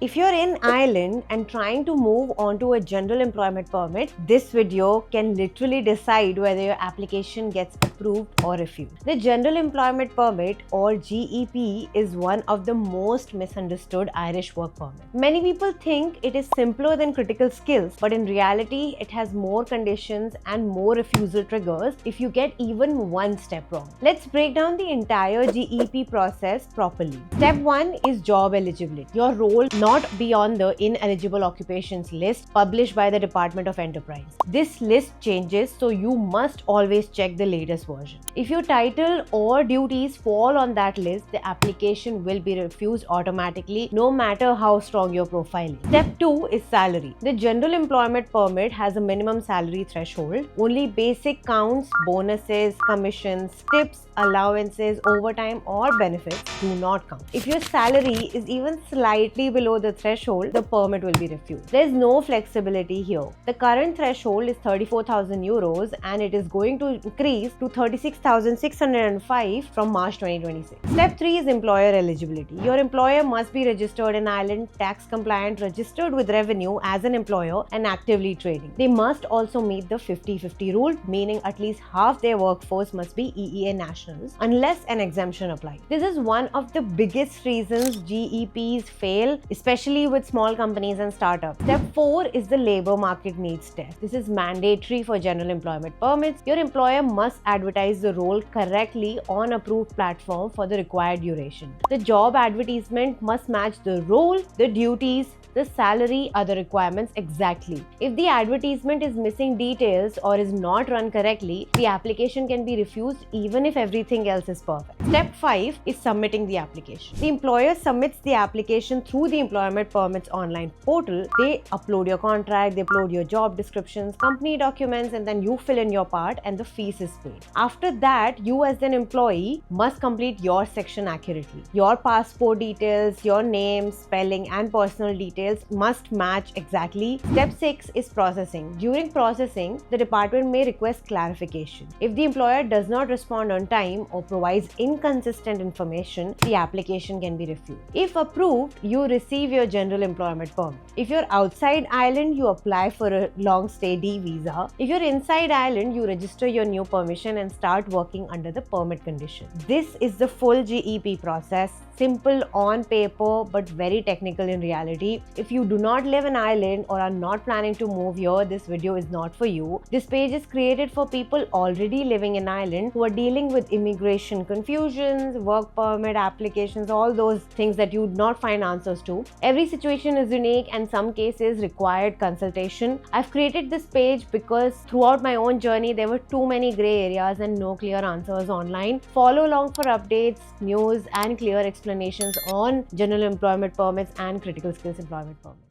If you're in Ireland and trying to move onto a general employment permit, this video can literally decide whether your application gets approved or refused. The General Employment Permit, or GEP, is one of the most misunderstood Irish work permits. Many people think it is simpler than critical skills, but in reality, it has more conditions and more refusal triggers if you get even one step wrong. Let's break down the entire GEP process properly. Step 1 is job eligibility. Your role not beyond the ineligible occupations list published by the Department of Enterprise. This list changes, so you must always check the latest version. If your title or duties fall on that list, the application will be refused automatically, no matter how strong your profile is. Step 2 is salary. The General Employment Permit has a minimum salary threshold. Only basic counts, bonuses, commissions, tips, allowances, overtime, or benefits do not count. If your salary is even slightly below the threshold, the permit will be refused. There is no flexibility here. The current threshold is 34,000 euros and it is going to increase to 36,605 from March 2026. Step 3 is employer eligibility. Your employer must be registered in Ireland, tax compliant, registered with revenue as an employer, and actively trading. They must also meet the 50-50 rule, meaning at least half their workforce must be EEA nationals unless an exemption applies. This is one of the biggest reasons GEPs fail, especially with small companies and startups. Step 4 is the labor market needs test. This is mandatory for general employment permits. Your employer must advertise the role correctly on approved platform for the required duration. The job advertisement must match the role, the duties, the salary, other requirements exactly. If the advertisement is missing details or is not run correctly, the application can be refused even if everything else is perfect. Step 5 is submitting the application. The employer submits the application through the Employment Permits online portal. They upload your contract, they upload your job descriptions, company documents, and then you fill in your part and the fees is paid. After that, you as an employee must complete your section accurately. Your passport details, your name, spelling, and personal details must match exactly. Step 6 is processing. During processing, the department may request clarification. If the employer does not respond on time or provides inconsistent information, the application can be refused. If approved, you receive your general employment permit. If you're outside Ireland, you apply for a long stay D visa. If you're inside Ireland, you register your new permission and start working under the permit condition. This is the full GEP process. Simple on paper but very technical in reality. If you do not live in Ireland or are not planning to move here, this video is not for you. This page is created for people already living in Ireland who are dealing with immigration confusions, work permit applications, all those things that you would not find answers to. Every situation is unique and some cases required consultation. I've created this page because throughout my own journey there were too many gray areas and no clear answers online. Follow along for updates, news, and clear explanations on general employment permits and critical skills employment permits.